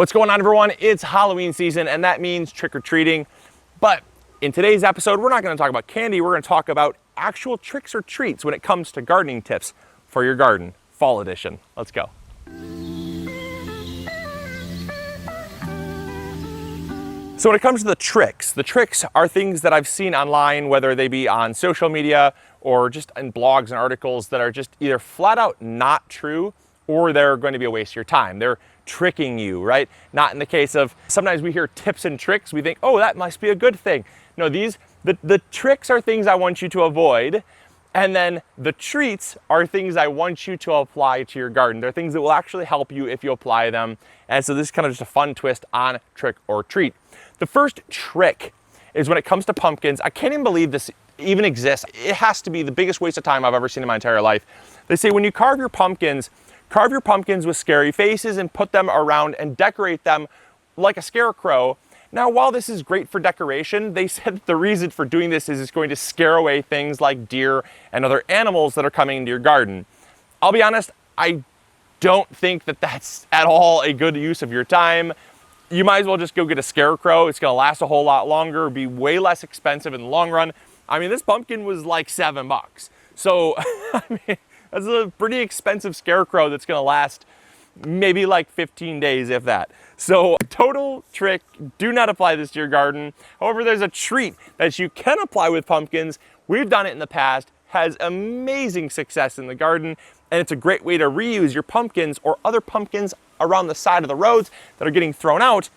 What's going on, everyone? It's Halloween season, and that means trick-or-treating. But in today's episode, we're not going to talk about candy. We're going to talk about actual tricks or treats when it comes to gardening tips for your garden, fall edition. Let's go. So when it comes to the tricks are things that I've seen online, whether they be on social media or just in blogs and articles that are just either flat out not true or they're going to be a waste of your time. They're tricking you, right? Not in the case of, sometimes we hear tips and tricks, we think, oh, that must be a good thing. No, the tricks are things I want you to avoid, and then the treats are things I want you to apply to your garden. They're things that will actually help you if you apply them. And so this is kind of just a fun twist on trick or treat. The first trick is when it comes to pumpkins. I can't even believe this even exists. It has to be the biggest waste of time I've ever seen in my entire life. They say when you carve your pumpkins with scary faces and put them around and decorate them like a scarecrow. Now, while this is great for decoration, they said that the reason for doing this is it's going to scare away things like deer and other animals that are coming into your garden. I'll be honest, I don't think that that's at all a good use of your time. You might as well just go get a scarecrow. It's gonna last a whole lot longer, be way less expensive in the long run. I mean, this pumpkin was like $7. So, I mean, that's a pretty expensive scarecrow that's gonna last maybe like 15 days, if that. So, total trick, do not apply this to your garden. However, there's a treat that you can apply with pumpkins. We've done it in the past, has amazing success in the garden, and it's a great way to reuse your pumpkins or other pumpkins around the side of the roads that are getting thrown out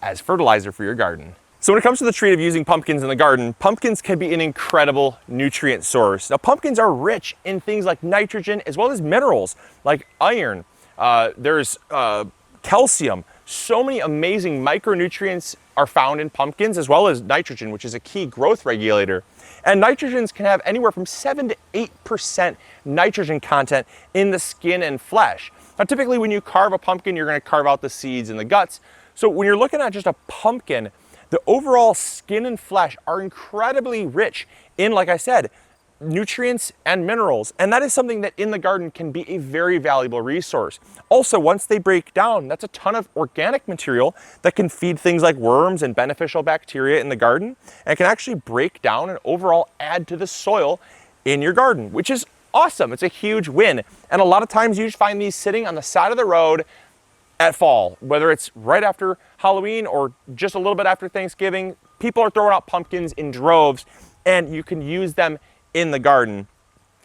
as fertilizer for your garden. So when it comes to the treat of using pumpkins in the garden, pumpkins can be an incredible nutrient source. Now, pumpkins are rich in things like nitrogen as well as minerals like iron. There's calcium. So many amazing micronutrients are found in pumpkins, as well as nitrogen, which is a key growth regulator. And nitrogens can have anywhere from 7 to 8% nitrogen content in the skin and flesh. Now, typically when you carve a pumpkin, you're going to carve out the seeds and the guts. So when you're looking at just a pumpkin, the overall skin and flesh are incredibly rich in, like I said, nutrients and minerals. And that is something that in the garden can be a very valuable resource. Also, once they break down, that's a ton of organic material that can feed things like worms and beneficial bacteria in the garden, and can actually break down and overall add to the soil in your garden, which is awesome. It's a huge win. And a lot of times you just find these sitting on the side of the road at fall, whether it's right after Halloween or just a little bit after Thanksgiving. People are throwing out pumpkins in droves, and you can use them in the garden.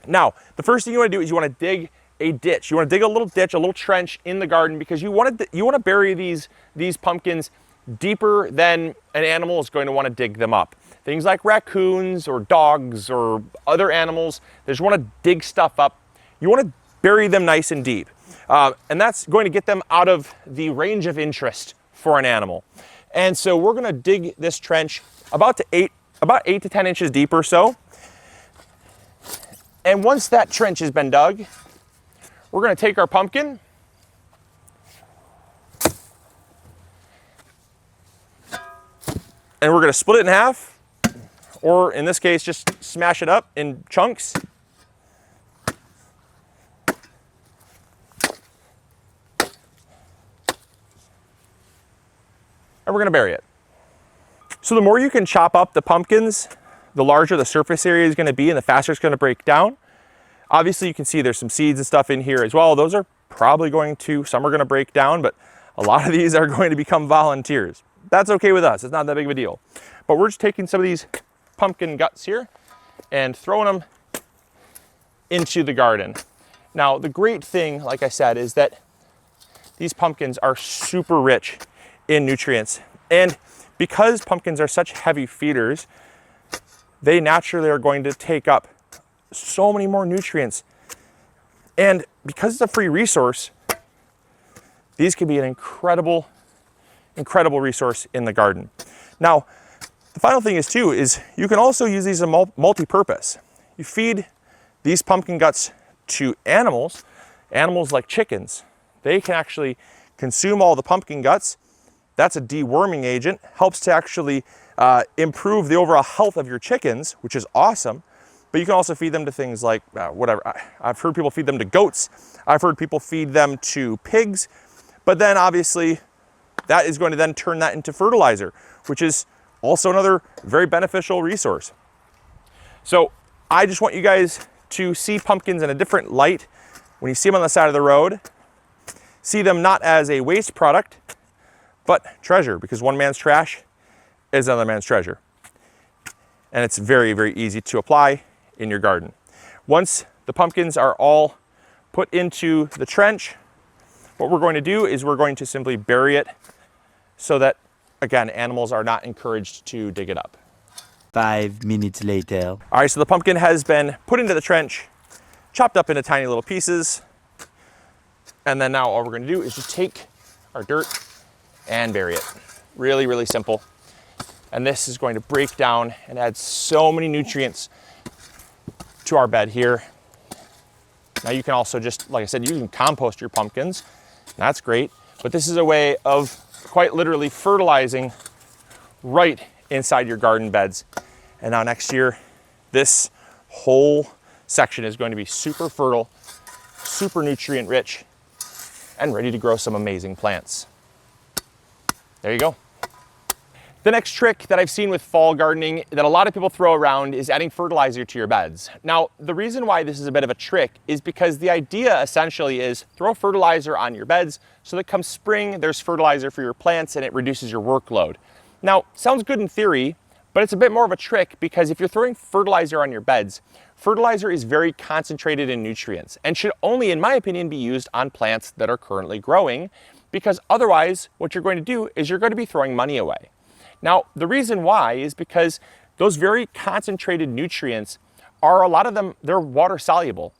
Now, the first thing you want to do is you want to dig a ditch. You want to dig a little ditch, a little trench in the garden, because you want to bury these pumpkins deeper than an animal is going to want to dig them up. Things like raccoons or dogs or other animals, they just want to dig stuff up. You want to bury them nice and deep. And that's going to get them out of the range of interest for an animal. And so we're going to dig this trench about 8 to 10 inches deep or so. And once that trench has been dug, we're going to take our pumpkin and we're going to split it in half, or in this case, just smash it up in chunks. And we're going to bury it. So the more you can chop up the pumpkins, the larger the surface area is going to be and the faster it's going to break down. Obviously, you can see there's some seeds and stuff in here as well. Those are probably some are going to break down, but a lot of these are going to become volunteers. That's okay with us. It's not that big of a deal. But we're just taking some of these pumpkin guts here and throwing them into the garden. Now, the great thing, like I said, is that these pumpkins are super rich in nutrients. And because pumpkins are such heavy feeders, they naturally are going to take up so many more nutrients. And because it's a free resource, these can be an incredible resource in the garden. Now, the final thing is you can also use these as multi-purpose. You feed these pumpkin guts to animals like chickens. They can actually consume all the pumpkin guts. That's a deworming agent, helps to actually improve the overall health of your chickens, which is awesome. But you can also feed them to things like whatever. I've heard people feed them to goats. I've heard people feed them to pigs. But then obviously that is going to then turn that into fertilizer, which is also another very beneficial resource. So I just want you guys to see pumpkins in a different light. When you see them on the side of the road, see them not as a waste product, but treasure, because one man's trash is another man's treasure. And it's very, very easy to apply in your garden. Once the pumpkins are all put into the trench, what we're going to do is we're going to simply bury it so that, again, animals are not encouraged to dig it up. 5 minutes later. All right, so the pumpkin has been put into the trench, chopped up into tiny little pieces. And then now all we're gonna do is just take our dirt and bury it. Really, really simple. And this is going to break down and add so many nutrients to our bed here. Now you can also just, like I said, you can compost your pumpkins. That's great. But this is a way of quite literally fertilizing right inside your garden beds. And now next year, this whole section is going to be super fertile, super nutrient rich, and ready to grow some amazing plants. There you go. The next trick that I've seen with fall gardening that a lot of people throw around is adding fertilizer to your beds. Now, the reason why this is a bit of a trick is because the idea essentially is throw fertilizer on your beds so that come spring, there's fertilizer for your plants and it reduces your workload. Now, sounds good in theory, but it's a bit more of a trick because if you're throwing fertilizer on your beds, fertilizer is very concentrated in nutrients and should only, in my opinion, be used on plants that are currently growing, because otherwise what you're going to do is you're going to be throwing money away. Now, the reason why is because those very concentrated nutrients are, a lot of them, they're water soluble.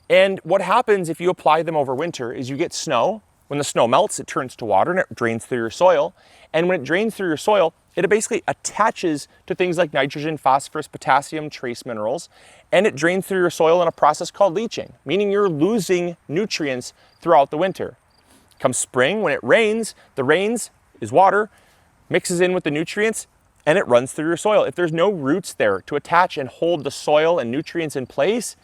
And what happens if you apply them over winter is you get snow. When the snow melts, it turns to water and it drains through your soil. And when it drains through your soil, it basically attaches to things like nitrogen, phosphorus, potassium, trace minerals, and it drains through your soil in a process called leaching, meaning you're losing nutrients throughout the winter. Come spring, when it rains, the rains is water, mixes in with the nutrients, and it runs through your soil. If there's no roots there to attach and hold the soil and nutrients in place,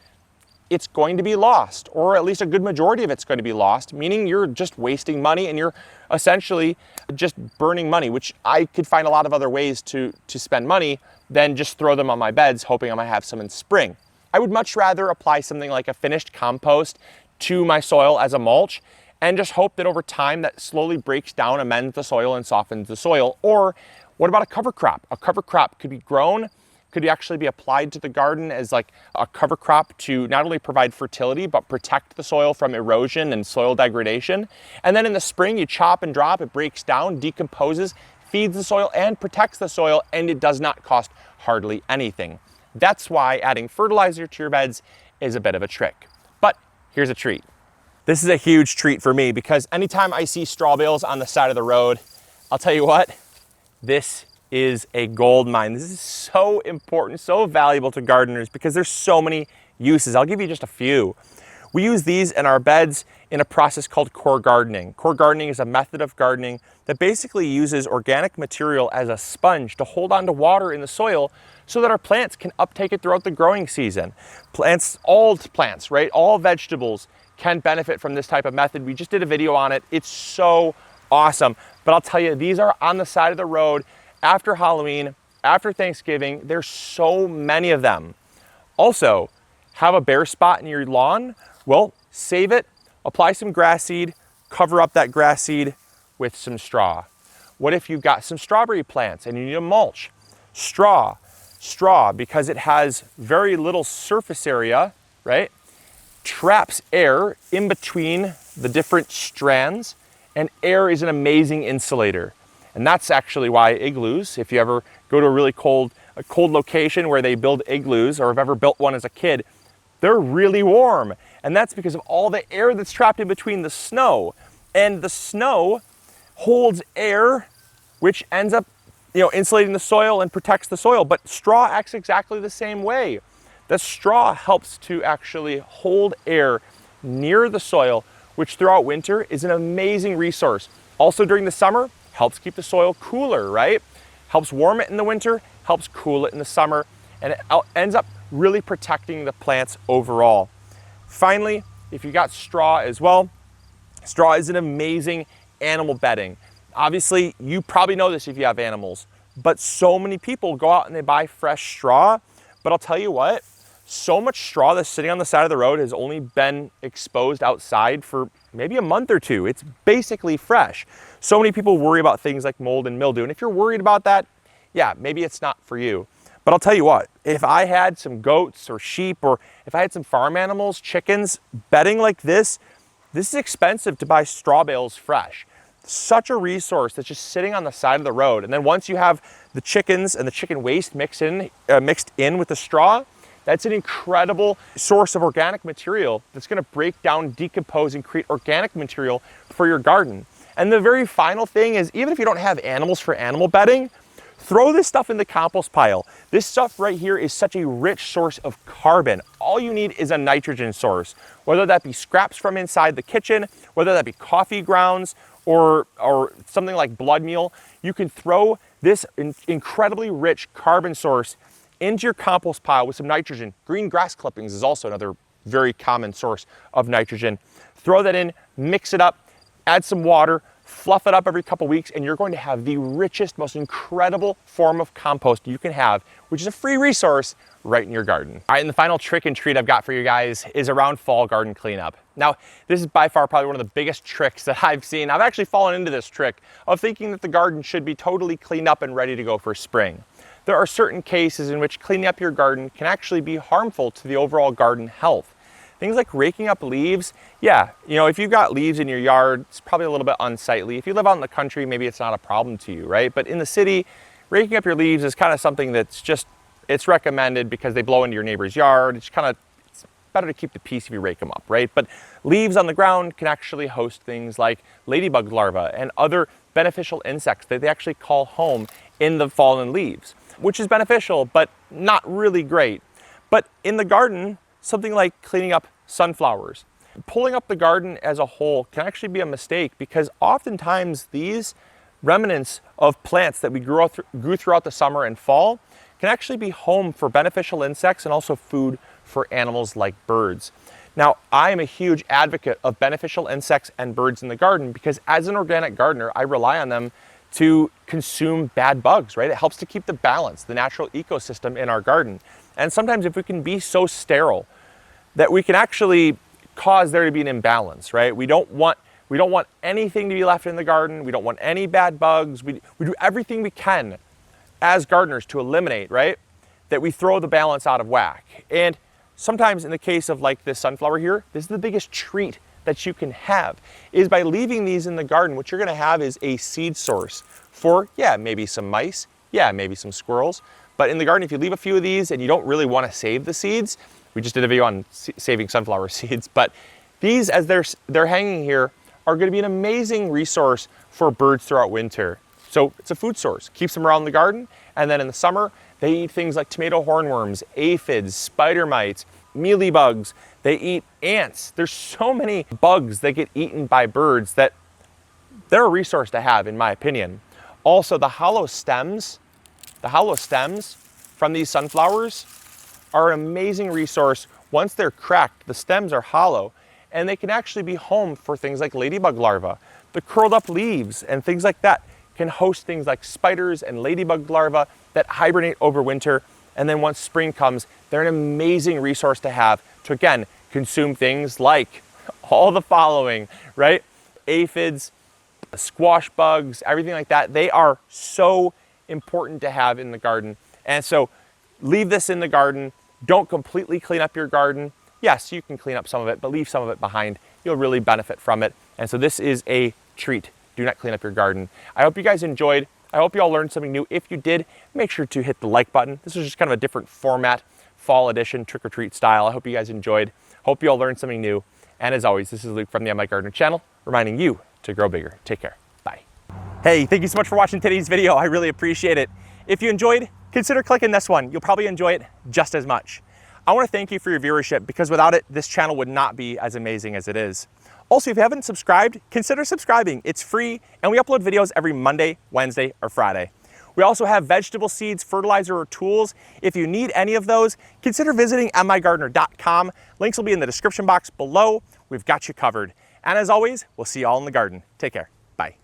it's going to be lost, or at least a good majority of it's going to be lost, meaning you're just wasting money and you're essentially just burning money, which I could find a lot of other ways to spend money than just throw them on my beds, hoping I might have some in spring. I would much rather apply something like a finished compost to my soil as a mulch and just hope that over time that slowly breaks down, amends the soil, and softens the soil. Or what about a cover crop? A cover crop could be grown, could actually be applied to the garden as like a cover crop to not only provide fertility, but protect the soil from erosion and soil degradation. And then in the spring, you chop and drop, it breaks down, decomposes, feeds the soil, and protects the soil, and it does not cost hardly anything. That's why adding fertilizer to your beds is a bit of a trick. But here's a treat. This is a huge treat for me because anytime I see straw bales on the side of the road, I'll tell you what, this is a gold mine. This is so important, so valuable to gardeners because there's so many uses. I'll give you just a few. We use these in our beds in a process called core gardening. Core gardening is a method of gardening that basically uses organic material as a sponge to hold on to water in the soil so that our plants can uptake it throughout the growing season. Plants, all plants, right? All vegetables can benefit from this type of method. We just did a video on it. It's so awesome. But I'll tell you, these are on the side of the road after Halloween, after Thanksgiving. There's so many of them. Also, have a bare spot in your lawn? Well, save it, apply some grass seed, cover up that grass seed with some straw. What if you've got some strawberry plants and you need a mulch? Straw, because it has very little surface area, right? Traps air in between the different strands, and air is an amazing insulator. And that's actually why igloos, if you ever go to a cold location where they build igloos, or have ever built one as a kid, they're really warm. And that's because of all the air that's trapped in between the snow. And the snow holds air, which ends up, insulating the soil and protects the soil. But straw acts exactly the same way. The straw helps to actually hold air near the soil, which throughout winter is an amazing resource. Also during the summer, helps keep the soil cooler, right? Helps warm it in the winter, helps cool it in the summer, and it ends up really protecting the plants overall. Finally, if you got straw as well, straw is an amazing animal bedding. Obviously, you probably know this if you have animals, but so many people go out and they buy fresh straw. But I'll tell you what, so much straw that's sitting on the side of the road has only been exposed outside for maybe a month or two. It's basically fresh. So many people worry about things like mold and mildew. And if you're worried about that, yeah, maybe it's not for you. But I'll tell you what, if I had some goats or sheep, or if I had some farm animals, chickens, bedding like this is expensive to buy straw bales fresh. Such a resource that's just sitting on the side of the road. And then once you have the chickens and the chicken waste mixed in with the straw, that's an incredible source of organic material that's going to break down, decompose, and create organic material for your garden. And the very final thing is, even if you don't have animals for animal bedding, throw this stuff in the compost pile. This stuff right here is such a rich source of carbon. All you need is a nitrogen source, whether that be scraps from inside the kitchen, whether that be coffee grounds, or something like blood meal. You can throw this incredibly rich carbon source into your compost pile with some nitrogen. Green grass clippings is also another very common source of nitrogen. Throw that in, mix it up, add some water, fluff it up every couple weeks, and you're going to have the richest, most incredible form of compost you can have, which is a free resource right in your garden. All right, and the final trick and treat I've got for you guys is around fall garden cleanup. Now, this is by far probably one of the biggest tricks that I've seen. I've actually fallen into this trick of thinking that the garden should be totally cleaned up and ready to go for spring. There are certain cases in which cleaning up your garden can actually be harmful to the overall garden health. Things like raking up leaves, yeah, if you've got leaves in your yard, it's probably a little bit unsightly. If you live out in the country, maybe it's not a problem to you, right? But in the city, raking up your leaves is kind of something that's just, it's recommended because they blow into your neighbor's yard. It's better to keep the peace if you rake them up, right? But leaves on the ground can actually host things like ladybug larvae and other beneficial insects that they actually call home in the fallen leaves, which is beneficial, but not really great. But in the garden, something like cleaning up sunflowers, pulling up the garden as a whole can actually be a mistake, because oftentimes these remnants of plants that we grew throughout the summer and fall can actually be home for beneficial insects and also food for animals like birds. Now, I am a huge advocate of beneficial insects and birds in the garden because as an organic gardener, I rely on them to consume bad bugs, right? It helps to keep the balance, the natural ecosystem in our garden. And sometimes if we can be so sterile that we can actually cause there to be an imbalance, right? We don't want anything to be left in the garden. We don't want any bad bugs. We do everything we can as gardeners to eliminate, right? That we throw the balance out of whack. And sometimes in the case of like this sunflower here, this is the biggest treat that you can have, is by leaving these in the garden. What you're gonna have is a seed source for, yeah, maybe some mice, yeah, maybe some squirrels. But in the garden, if you leave a few of these and you don't really wanna save the seeds, we just did a video on saving sunflower seeds, but these, as they're hanging here, are gonna be an amazing resource for birds throughout winter. So it's a food source, keeps them around the garden, and then in the summer, they eat things like tomato hornworms, aphids, spider mites, mealybugs. They eat ants. There's so many bugs that get eaten by birds that they're a resource to have, in my opinion. Also, the hollow stems from these sunflowers are an amazing resource. Once they're cracked, the stems are hollow, and they can actually be home for things like ladybug larvae. The curled up leaves and things like that can host things like spiders and ladybug larvae that hibernate over winter. And then once spring comes, they're an amazing resource to have to, again, consume things like all the following, right? Aphids, squash bugs, everything like that. They are so important to have in the garden. And so leave this in the garden. Don't completely clean up your garden. Yes, you can clean up some of it, but leave some of it behind. You'll really benefit from it. And so this is a treat. Do not clean up your garden. I hope you guys enjoyed. I hope you all learned something new. If you did, make sure to hit the like button. This was just kind of a different format, fall edition, trick or treat style. I hope you guys enjoyed. Hope you all learned something new. And as always, this is Luke from the MIgardener channel, reminding you to grow bigger. Take care. Bye. Hey, thank you so much for watching today's video. I really appreciate it. If you enjoyed, consider clicking this one. You'll probably enjoy it just as much. I want to thank you for your viewership, because without it, this channel would not be as amazing as it is. Also, if you haven't subscribed, consider subscribing. It's free, and we upload videos every Monday, Wednesday, or Friday. We also have vegetable seeds, fertilizer, or tools. If you need any of those, consider visiting MIgardener.com. Links will be in the description box below. We've got you covered. And as always, we'll see you all in the garden. Take care. Bye.